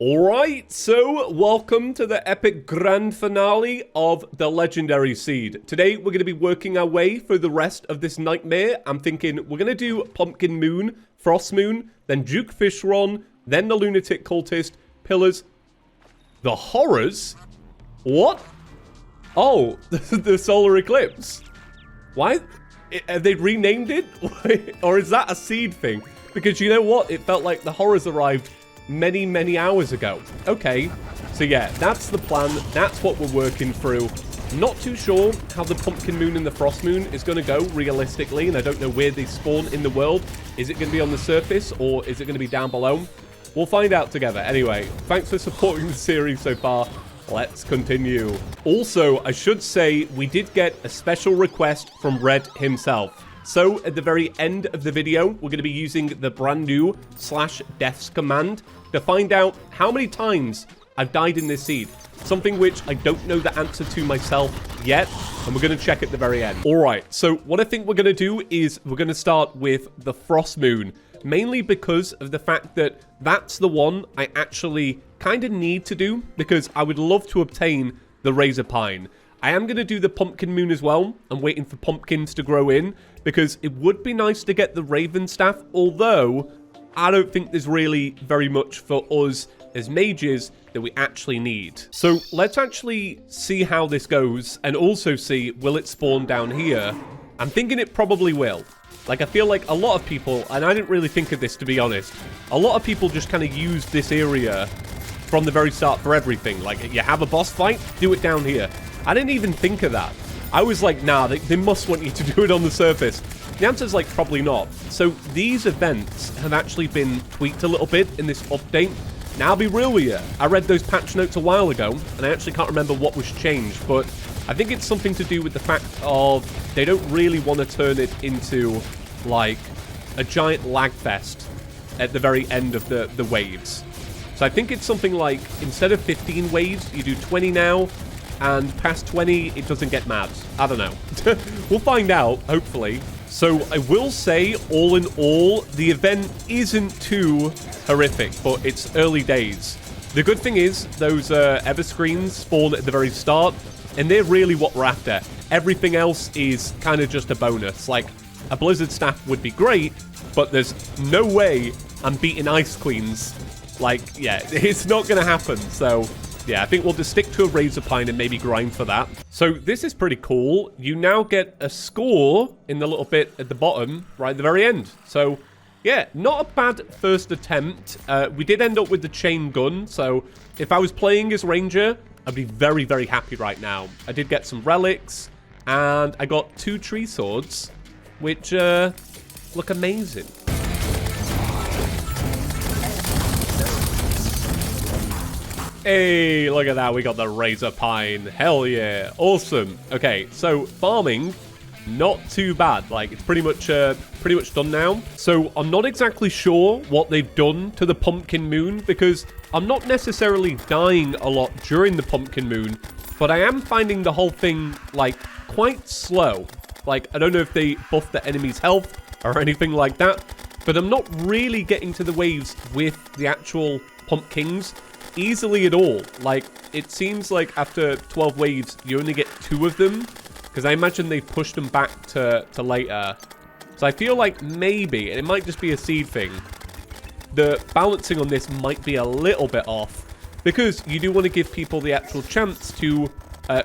Alright, so welcome to the epic grand finale of the legendary seed. Today we're going to be working our way through the rest of this nightmare. I'm thinking we're going to do Pumpkin Moon, Frost Moon, then Duke Fishron, then the Lunatic Cultist, Pillars, the Horrors? What? Oh, the Solar Eclipse. Why? Have they renamed it? Or is that a seed thing? Because you know what? It felt like the Horrors arrived many hours ago. Okay, so yeah, that's the plan. That's what we're working through. Not too sure how the Pumpkin Moon and the Frost Moon is going to go realistically, and I don't know where they spawn in the world. Is it going to be on the surface, or is it going to be down below? We'll find out together. Anyway, thanks for supporting the series so far. Let's continue. Also, I should say we did get a special request from Red himself. So, at the very end of the video, we're going to be using the brand new /deaths command to find out how many times I've died in this seed. Something which I don't know the answer to myself yet, and we're going to check at the very end. Alright, so what I think we're going to do is we're going to start with the Frost Moon. Mainly because of the fact that that's the one I actually kind of need to do, because I would love to obtain the Razor Pine. I am going to do the Pumpkin Moon as well. I'm waiting for pumpkins to grow in, because it would be nice to get the Raven Staff, although I don't think there's really very much for us as mages that we actually need. So let's actually see how this goes, and also see, will it spawn down here? I'm thinking it probably will. Like, I feel like a lot of people, and I didn't really think of this to be honest, a lot of people just kind of use this area from the very start for everything. Like, you have a boss fight, do it down here. I didn't even think of that. I was like, nah, they must want you to do it on the surface. The answer's like, probably not. So these events have actually been tweaked a little bit in this update. Now, I'll be real with you. I read those patch notes a while ago, and I actually can't remember what was changed, but I think it's something to do with the fact of they don't really want to turn it into, like, a giant lag fest at the very end of the waves. So I think it's something like, instead of 15 waves, you do 20 now, and past 20, it doesn't get mad. I don't know. We'll find out, hopefully. So I will say, all in all, the event isn't too horrific, but it's early days. The good thing is, those everscreens spawn at the very start, and they're really what we're after. Everything else is kind of just a bonus. Like, a Blizzard Staff would be great, but there's no way I'm beating Ice Queens. Like, yeah, it's not going to happen, so yeah, I think we'll just stick to a Razor Pine and maybe grind for that. So this is pretty cool. You now get a score in the little bit at the bottom, right at the very end. So yeah, not a bad first attempt. We did end up with the chain gun, so if I was playing as Ranger, I'd be very happy right now. I did get some relics, and I got 2 tree swords, which look amazing. Hey, look at that. We got the Razor Pine. Hell yeah. Awesome. Okay, so farming, not too bad. Like, it's pretty much done now. So I'm not exactly sure what they've done to the Pumpkin Moon, because I'm not necessarily dying a lot during the Pumpkin Moon, but I am finding the whole thing, like, quite slow. Like, I don't know if they buffed the enemy's health or anything like that, but I'm not really getting to the waves with the actual pumpkins easily at all. Like, it seems like after 12 waves, you only get 2 of them, because I imagine they've pushed them back to later. So I feel like maybe, and it might just be a seed thing, the balancing on this might be a little bit off, because you do want to give people the actual chance to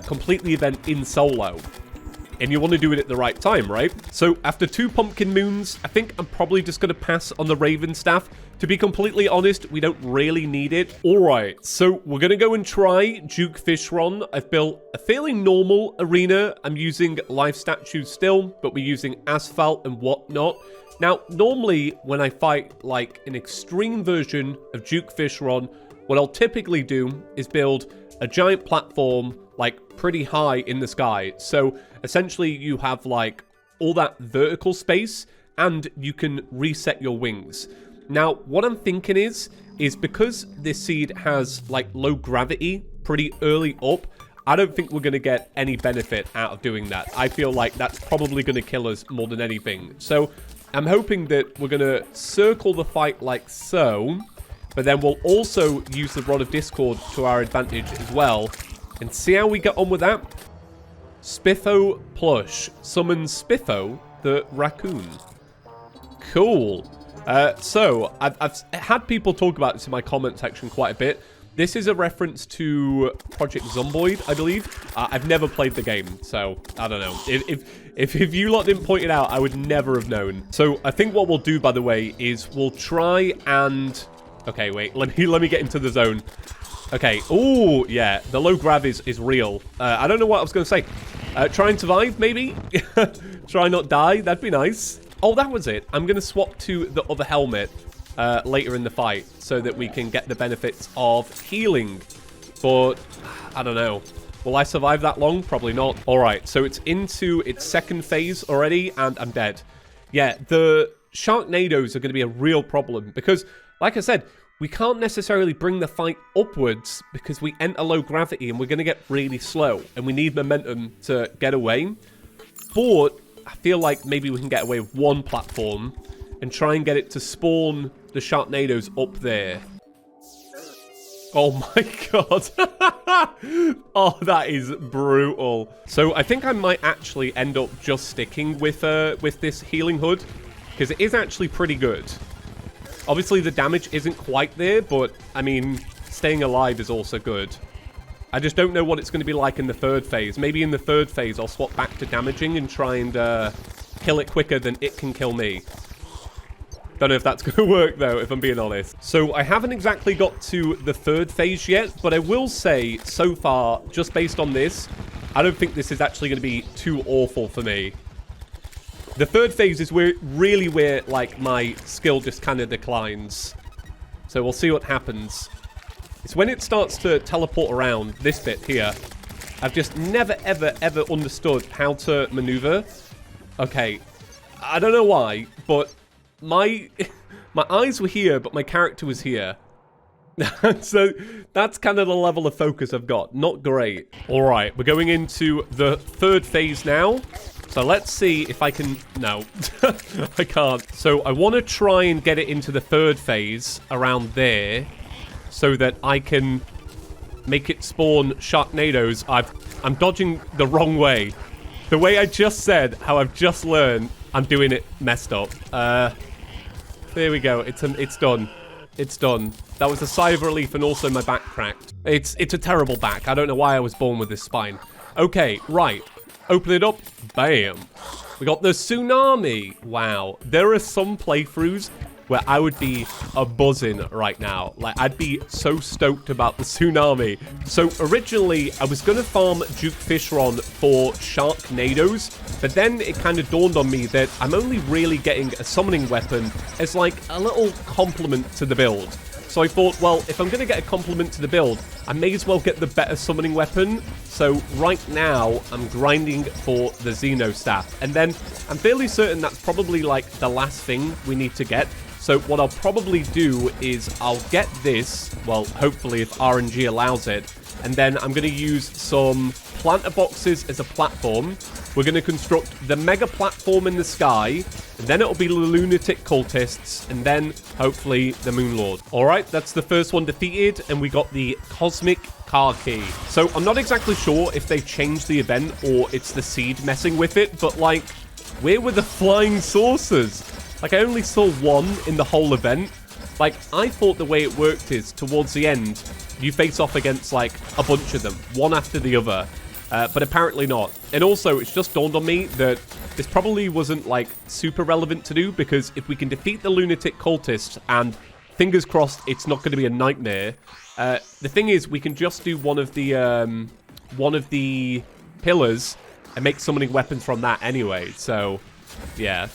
complete the event in solo. And you want to do it at the right time, right? So after 2 Pumpkin Moons, I think I'm probably just going to pass on the Raven Staff. To be completely honest, we don't really need it. Alright, so we're going to go and try Duke Fishron. I've built a fairly normal arena. I'm using live statues still, but we're using asphalt and whatnot. Now, normally when I fight like an extreme version of Duke Fishron, what I'll typically do is build a giant platform like pretty high in the sky. So essentially you have like all that vertical space, and you can reset your wings. Now, what I'm thinking is because this seed has like low gravity pretty early up, I don't think we're going to get any benefit out of doing that. I feel like that's probably going to kill us more than anything. So I'm hoping that we're going to circle the fight like so, But then we'll also use the Rod of Discord to our advantage as well. And see how we get on with that. Spiffo plush. Summons Spiffo, the raccoon. Cool. So, I've had people talk about this in my comment section quite a bit. This is a reference to Project Zomboid, I believe. I've never played the game, so I don't know. If you lot didn't point it out, I would never have known. So I think what we'll do, by the way, is we'll try and... Okay, wait. Let me get into the zone. Okay. Oh, yeah. The low grav is real. I don't know what I was going to say. Try and survive, maybe? Try not die. That'd be nice. Oh, that was it. I'm going to swap to the other helmet later in the fight so that we can get the benefits of healing. But I don't know. Will I survive that long? Probably not. All right, so it's into its second phase already, and I'm dead. Yeah, the Sharknadoes are going to be a real problem because, like I said, we can't necessarily bring the fight upwards because we enter low gravity and we're going to get really slow, and we need momentum to get away. But I feel like maybe we can get away with one platform and try and get it to spawn the Sharknadoes up there. Oh my god. Oh, that is brutal. So I think I might actually end up just sticking with this healing hood because it is actually pretty good. Obviously the damage isn't quite there, but I mean, staying alive is also good. I just don't know what it's going to be like in the third phase. Maybe in the third phase I'll swap back to damaging and try and kill it quicker than it can kill me. Don't know if that's going to work, though, if I'm being honest. So I haven't exactly got to the third phase yet, but I will say, so far, just based on this, I don't think this is actually going to be too awful for me. The third phase is really where, like, my skill just kind of declines. So we'll see what happens. It's when it starts to teleport around, this bit here. I've just never, ever, ever understood how to maneuver. Okay, I don't know why, but... My eyes were here, but my character was here. So that's kind of the level of focus I've got. Not great. All right, we're going into the third phase now. So let's see if I can... No, I can't. So I want to try and get it into the third phase around there so that I can make it spawn Sharknadoes. I'm dodging the wrong way. The way I just said, how I've just learned, I'm doing it messed up. There we go. It's done. It's done. That was a sigh of relief, and also my back cracked. It's a terrible back. I don't know why I was born with this spine. Okay, right. Open it up. Bam. We got the tsunami. Wow. There are some playthroughs where I would be buzzing right now. Like, I'd be so stoked about the tsunami. So originally, I was gonna farm Duke Fishron for Sharknadoes, but then it kind of dawned on me that I'm only really getting a summoning weapon as like a little complement to the build. So I thought, well, if I'm gonna get a complement to the build, I may as well get the better summoning weapon. So right now, I'm grinding for the Xeno Staff. And then I'm fairly certain that's probably like the last thing we need to get. So what I'll probably do is I'll get this, well, hopefully if RNG allows it, and then I'm going to use some planter boxes as a platform. We're going to construct the mega platform in the sky, and then it'll be the Lunatic Cultists, and then hopefully the Moon Lord. All right, that's the first one defeated, and we got the Cosmic Car Key. So I'm not exactly sure if they changed the event or it's the seed messing with it, but like, where were the flying saucers? Like, I only saw one in the whole event. Like, I thought the way it worked is, towards the end, you face off against, like, a bunch of them, one after the other. But apparently not. And also, it's just dawned on me that this probably wasn't, like, super relevant to do, because if we can defeat the Lunatic Cultist, and fingers crossed it's not going to be a nightmare, the thing is, we can just do one of the pillars and make summoning weapons from that anyway, so, yeah.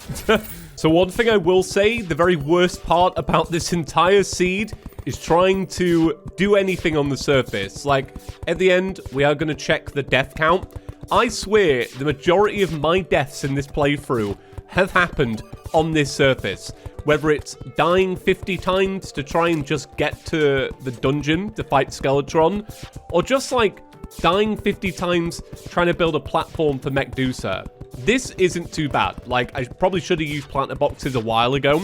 So one thing I will say, the very worst part about this entire seed is trying to do anything on the surface. Like, at the end, we are going to check the death count. I swear, the majority of my deaths in this playthrough have happened on this surface. Whether it's dying 50 times to try and just get to the dungeon to fight Skeletron, or just, like, dying 50 times trying to build a platform for Mechdusa. This isn't too bad. Like, I probably should have used planter boxes a while ago.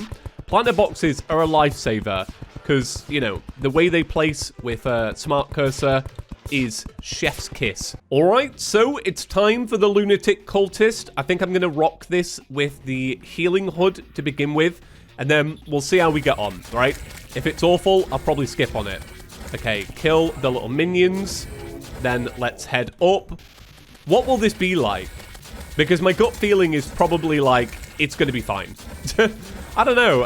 Planter boxes are a lifesaver. because, you know, the way they place with Smart Cursor is chef's kiss. Alright, so it's time for the Lunatic Cultist. I think I'm going to rock this with the Healing Hood to begin with, and then we'll see how we get on, right? If it's awful, I'll probably skip on it. Okay, kill the little minions, then let's head up. What will this be like? Because my gut feeling is probably like, it's going to be fine. I don't know,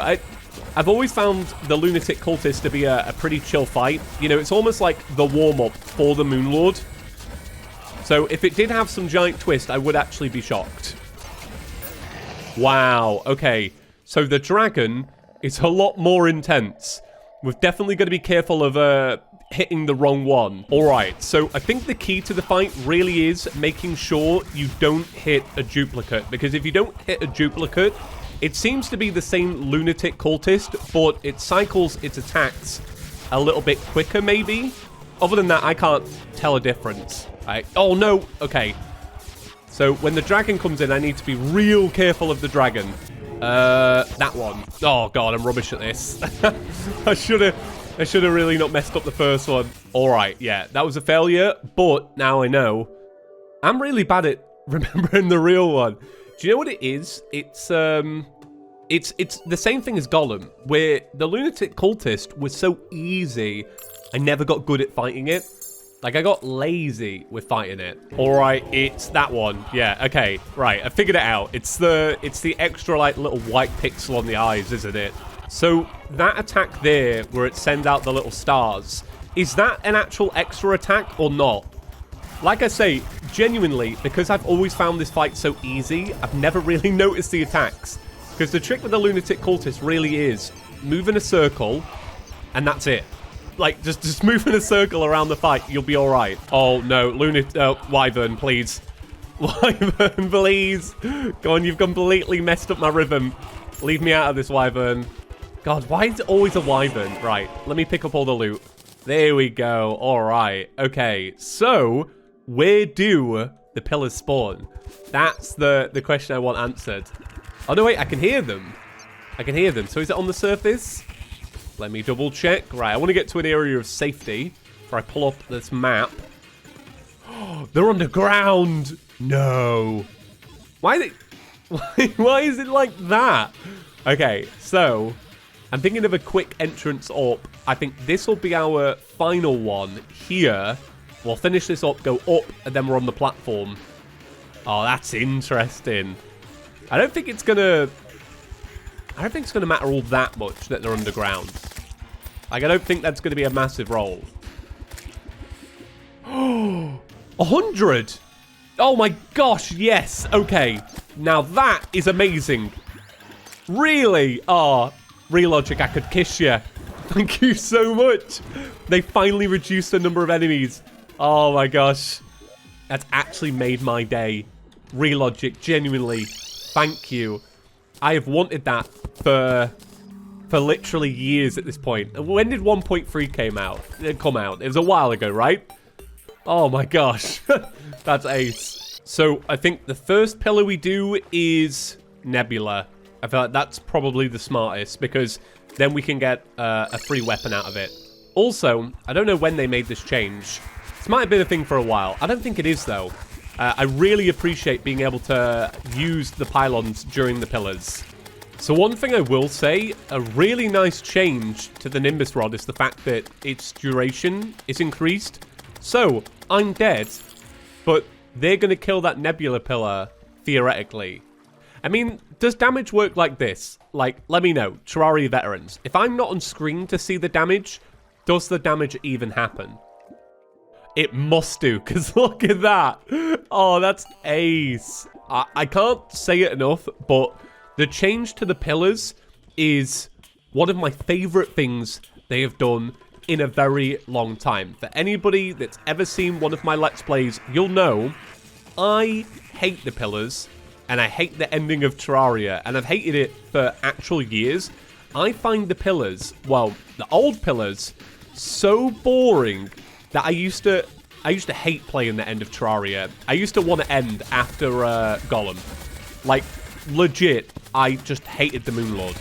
I've always found the Lunatic Cultist to be a pretty chill fight. You know, it's almost like the warm-up for the Moon Lord. So if it did have some giant twist, I would actually be shocked. Wow, okay. So the dragon is a lot more intense. We're definitely going to be careful of hitting the wrong one. Alright, so I think the key to the fight really is making sure you don't hit a duplicate. Because if you don't hit a duplicate, it seems to be the same Lunatic Cultist, but it cycles its attacks a little bit quicker, maybe? Other than that, I can't tell a difference. Oh, no. Okay. So, when the dragon comes in, I need to be real careful of the dragon. That one. Oh, God, I'm rubbish at this. I should have really not messed up the first one. All right, yeah, that was a failure, but now I know. I'm really bad at remembering the real one. Do you know what it is? It's the same thing as Golem, where the Lunatic Cultist was so easy, I never got good at fighting it. Like, I got lazy with fighting it. Alright, it's that one. Yeah, okay, right, I figured it out. It's the extra, like, little white pixel on the eyes, isn't it? So, that attack there, where it sends out the little stars, is that an actual extra attack or not? Like I say, genuinely, because I've always found this fight so easy, I've never really noticed the attacks. Because the trick with the Lunatic Cultist really is move in a circle, and that's it. Like, just move in a circle around the fight, you'll be alright. Oh, no, Wyvern, please. Wyvern, please. Go on, you've completely messed up my rhythm. Leave me out of this, Wyvern. God, why is it always a Wyvern? Right, let me pick up all the loot. There we go, alright. Okay, so where do the pillars spawn? That's the question I want answered. Oh, no, wait, I can hear them. I can hear them. So is it on the surface? Let me double check. Right, I want to get to an area of safety before I pull up this map. Oh, they're underground. No. Why are they... Why is it like that? Okay, so I'm thinking of a quick entrance up. I think this will be our final one here. We'll finish this up, go up, and then we're on the platform. Oh, that's interesting. I don't think it's gonna matter all that much that they're underground. Like, I don't think that's gonna be a massive roll. Oh, 100! Oh my gosh, yes! Okay, now that is amazing. Really? Oh, Relogic, I could kiss you. Thank you so much. They finally reduced the number of enemies. Oh my gosh. That's actually made my day. Relogic, genuinely, thank you. I have wanted that for literally years at this point. When did 1.3 come out? It was a while ago, right? Oh my gosh. That's ace. So I think the first pillar we do is Nebula. I feel like that's probably the smartest because then we can get a free weapon out of it. Also, I don't know when they made this change. This might have been a thing for a while. I don't think it is, though. I really appreciate being able to use the pylons during the pillars. So one thing I will say, a really nice change to the Nimbus Rod is the fact that its duration is increased. So, I'm dead, but they're going to kill that Nebula pillar, theoretically. I mean, does damage work like this? Like, let me know, Terraria veterans. If I'm not on screen to see the damage, does the damage even happen? It must do, because look at that. Oh, that's ace. I can't say it enough, but the change to the pillars is one of my favorite things they have done in a very long time. For anybody that's ever seen one of my Let's Plays, you'll know I hate the pillars, and I hate the ending of Terraria, and I've hated it for actual years. I find the pillars, well, the old pillars, so boring that I used to hate playing the end of Terraria. I used to want to end after Golem. Like, legit, I just hated the Moon Lord.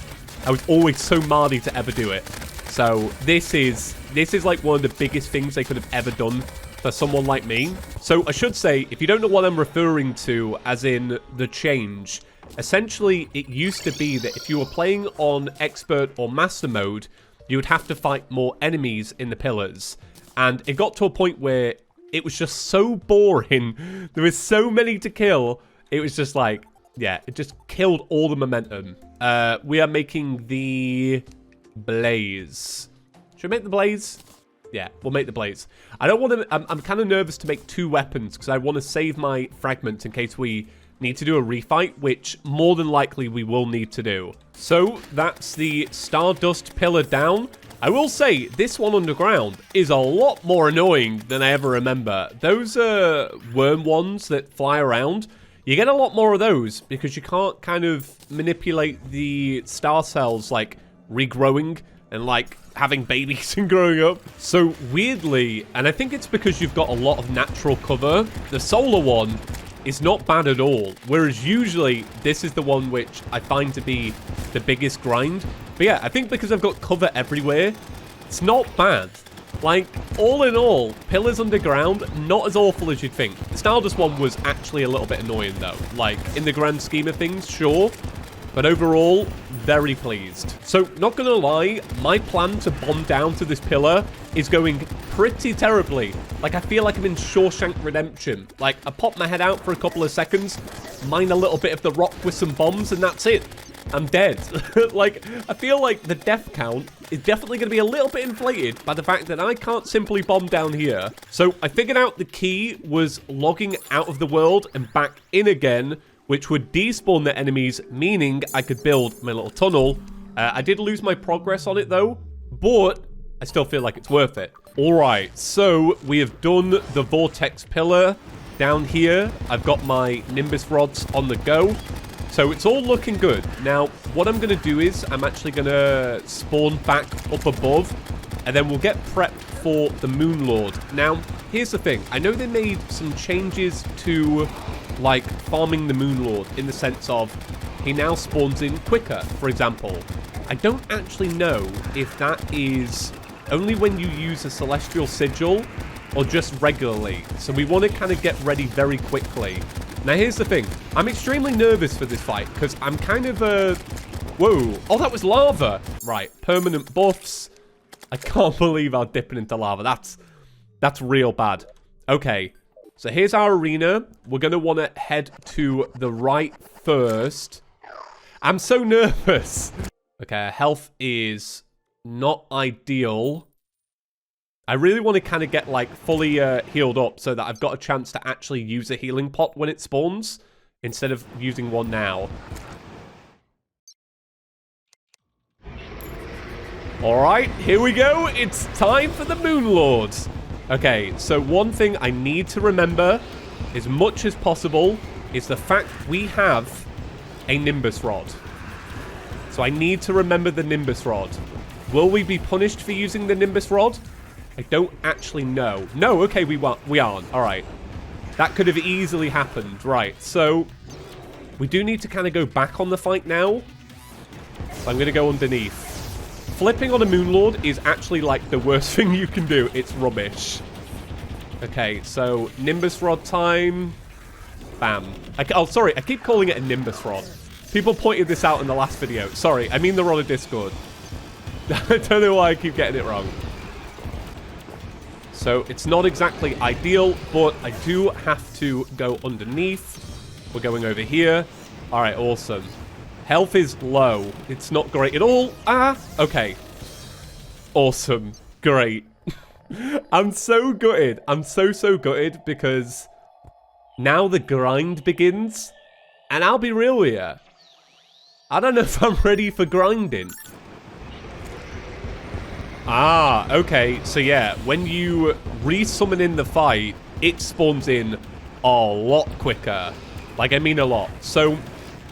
I was always so mardy to ever do it. So this is like one of the biggest things they could have ever done for someone like me. So I should say, if you don't know what I'm referring to, as in the change, essentially it used to be that if you were playing on expert or master mode, you would have to fight more enemies in the pillars. And it got to a point where it was just so boring. There was so many to kill. It was just like, yeah, it just killed all the momentum. We are making the blaze. Should we make the blaze? Yeah, we'll make the blaze. I don't want to... I'm kind of nervous to make 2 weapons because I want to save my fragments in case we need to do a refight, which more than likely we will need to do. So that's the Stardust Pillar down. I will say, this one underground is a lot more annoying than I ever remember. Those worm ones that fly around, you get a lot more of those because you can't kind of manipulate the star cells, like regrowing and like having babies and growing up. So weirdly, and I think it's because you've got a lot of natural cover, the solar one is not bad at all. Whereas usually this is the one which I find to be the biggest grind. But yeah, I think because I've got cover everywhere, it's not bad. Like, all in all, pillars underground, not as awful as you'd think. The Stardust one was actually a little bit annoying though. Like, in the grand scheme of things, sure. But overall, very pleased. So, not gonna lie, my plan to bomb down to this pillar is going pretty terribly. Like, I feel like I'm in Shawshank Redemption. Like, I pop my head out for a couple of seconds, mine a little bit of the rock with some bombs, and that's it. I'm dead. Like, I feel like the death count is definitely going to be a little bit inflated by the fact that I can't simply bomb down here. So, I figured out the key was logging out of the world and back in again, which would despawn the enemies, meaning I could build my little tunnel. I did lose my progress on it though, but I still feel like it's worth it. All right, so we have done the Vortex Pillar down here. I've got my Nimbus rods on the go. So it's all looking good. Now, what I'm going to do is I'm actually going to spawn back up above, and then we'll get prepped for the Moon Lord. Now, here's the thing. I know they made some changes to, like, farming the Moon Lord in the sense of he now spawns in quicker, for example. I don't actually know if that is only when you use a Celestial Sigil or just regularly. So we want to kind of get ready very quickly. Now, here's the thing. I'm extremely nervous for this fight because I'm kind of, whoa. Oh, that was lava. Right, permanent buffs. I can't believe I'm dipping into lava. That's real bad. Okay, so here's our arena. We're going to want to head to the right first. I'm so nervous. Okay, our health is not ideal. I really want to kind of get, like, fully healed up so that I've got a chance to actually use a healing pot when it spawns instead of using one now. All right, here we go. It's time for the Moon Lord. Okay, so one thing I need to remember as much as possible is the fact we have a Nimbus Rod. So I need to remember the Nimbus Rod. Will we be punished for using the Nimbus Rod? I don't actually know. No, okay, we aren't. All right. That could have easily happened. Right, so we do need to kind of go back on the fight now. So I'm going to go underneath. Flipping on a Moon Lord is actually, like, the worst thing you can do. It's rubbish. Okay, so Nimbus Rod time. Bam. Oh, sorry, I keep calling it a Nimbus Rod. People pointed this out in the last video. Sorry, I mean the Rod of Discord. I don't know why I keep getting it wrong. So it's not exactly ideal, but I do have to go underneath. We're going over here. All right, awesome. Health is low. It's not great at all. Ah, okay. Awesome. Great. I'm so gutted. I'm so gutted because now the grind begins. And I'll be real with you. I don't know if I'm ready for grinding. Ah, okay. So yeah, when you resummon in the fight, it spawns in a lot quicker. Like, I mean a lot. So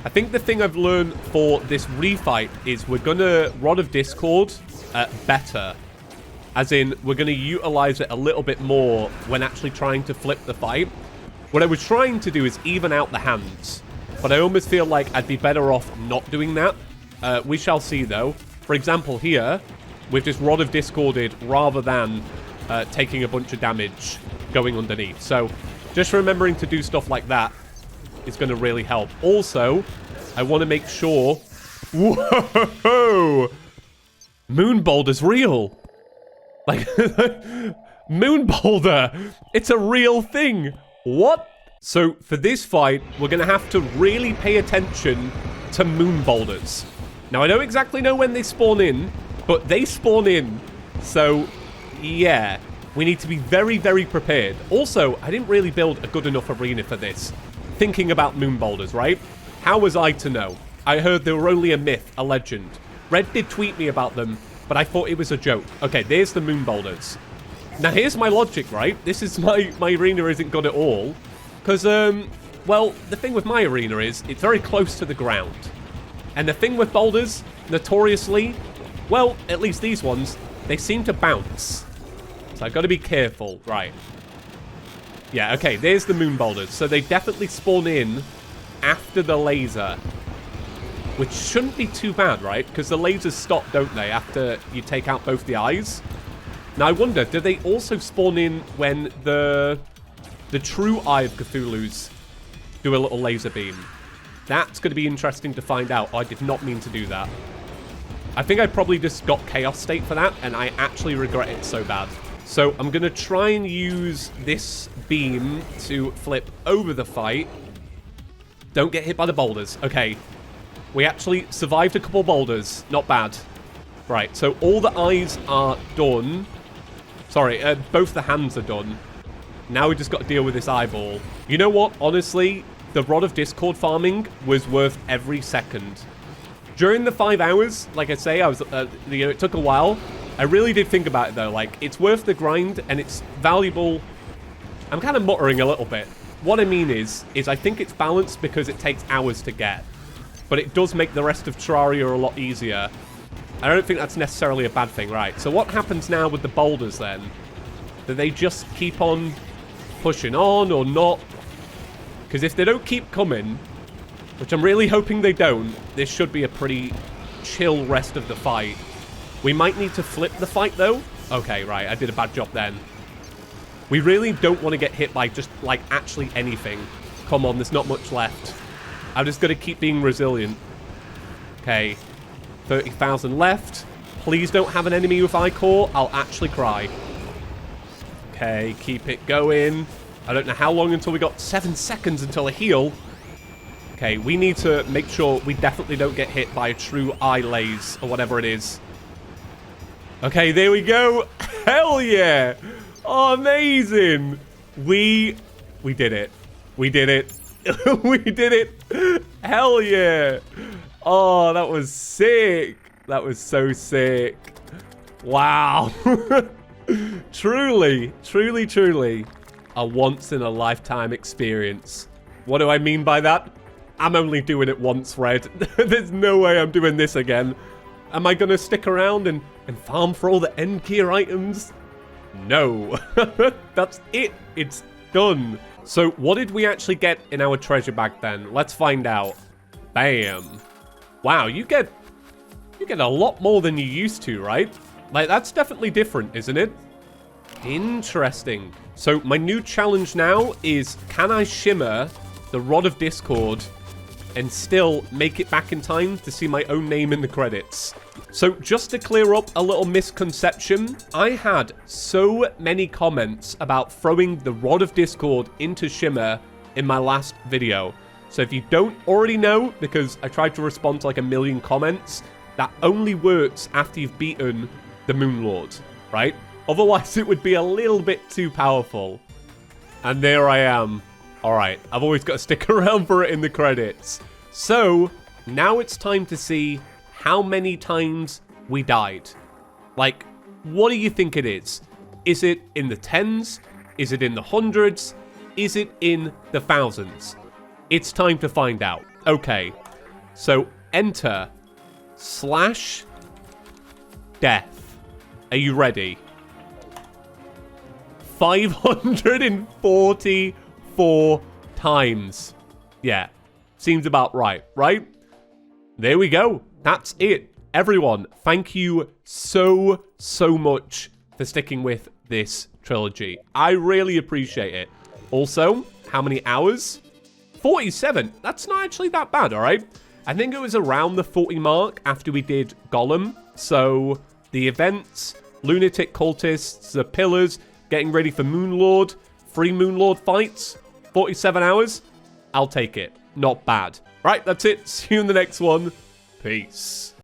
I think the thing I've learned for this refight is we're gonna Rod of Discord better. As in, we're gonna utilize it a little bit more when actually trying to flip the fight. What I was trying to do is even out the hands. But I almost feel like I'd be better off not doing that. We shall see, though. For example, here, We've just Rod of Discorded rather than taking a bunch of damage going underneath. So just remembering to do stuff like that is going to really help. Also, I want to make sure... Whoa! Moon Boulder's real. Like, Moon Boulder. It's a real thing. What? So for this fight, we're going to have to really pay attention to Moon Boulders. Now, I don't exactly know when they spawn in, but they spawn in. So, yeah, we need to be very, very prepared. Also, I didn't really build a good enough arena for this. Thinking about Moon Boulders, right? How was I to know? I heard they were only a myth, a legend. Red did tweet me about them, but I thought it was a joke. Okay, there's the Moon Boulders. Now, here's my logic, right? This is my arena isn't good at all. Because, well, the thing with my arena is it's very close to the ground. And the thing with boulders, notoriously, well, at least these ones, they seem to bounce. So I've got to be careful. Right. Yeah, okay, there's the Moon Boulders. So they definitely spawn in after the laser. Which shouldn't be too bad, right? Because the lasers stop, don't they, after you take out both the eyes? Now, I wonder, do they also spawn in when the true Eye of Cthulhu's do a little laser beam? That's going to be interesting to find out. I did not mean to do that. I think I probably just got Chaos State for that, and I actually regret it so bad. So I'm going to try and use this beam to flip over the fight. Don't get hit by the boulders. Okay. We actually survived a couple boulders. Not bad. Right, so all the eyes are done. Sorry, both the hands are done. Now we just got to deal with this eyeball. You know what? Honestly, the Rod of Discord farming was worth every second. During the 5 hours, like I say, I was, it took a while. I really did think about it, though. Like, it's worth the grind, and it's valuable. I'm kind of muttering a little bit. What I mean is I think it's balanced because it takes hours to get. But it does make the rest of Terraria a lot easier. I don't think that's necessarily a bad thing, right? So what happens now with the boulders, then? Do they just keep on pushing on or not? Because if they don't keep coming, which I'm really hoping they don't, this should be a pretty chill rest of the fight. We might need to flip the fight, though. Okay, right, I did a bad job then. We really don't want to get hit by just, like, actually anything. Come on, there's not much left. I'm just going to keep being resilient. Okay, 30,000 left. Please don't have an enemy with Ichor. I'll actually cry. Okay, keep it going. I don't know how long until we got 7 seconds until a heal. Okay, we need to make sure we definitely don't get hit by a true eye laze or whatever it is. Okay, there we go. Hell yeah. Oh, amazing. We did it. We did it. We did it. Hell yeah. Oh, that was sick. That was so sick. Wow. Truly, truly, truly a once-in-a-lifetime experience. What do I mean by that? I'm only doing it once, Red. There's no way I'm doing this again. Am I going to stick around and farm for all the end gear items? No. That's it. It's done. So what did we actually get in our treasure bag then? Let's find out. Bam. Wow, you get a lot more than you used to, right? Like, that's definitely different, isn't it? Interesting. So my new challenge now is, can I shimmer the Rod of Discord and still make it back in time to see my own name in the credits? So just to clear up a little misconception, I had so many comments about throwing the Rod of Discord into Shimmer in my last video. So if you don't already know, because I tried to respond to like 1 million comments, that only works after you've beaten the Moon Lord, right? Otherwise it would be a little bit too powerful. And there I am. Alright, I've always got to stick around for it in the credits. So, now it's time to see how many times we died. Like, what do you think it is? Is it in the tens? Is it in the hundreds? Is it in the thousands? It's time to find out. Okay, so enter /death. Are you ready? 544 times. Yeah, seems about right, right? There we go. That's it. everyone, thank you so much for sticking with this trilogy. I really appreciate it. Also, how many hours? 47. That's not actually that bad, all right? I think it was around the 40 mark after we did Golem. So, the events, Lunatic Cultists, the Pillars, getting ready for Moon Lord, 3 Moon Lord fights, 47 hours. I'll take it. Not bad. Right, that's it. See you in the next one. Peace.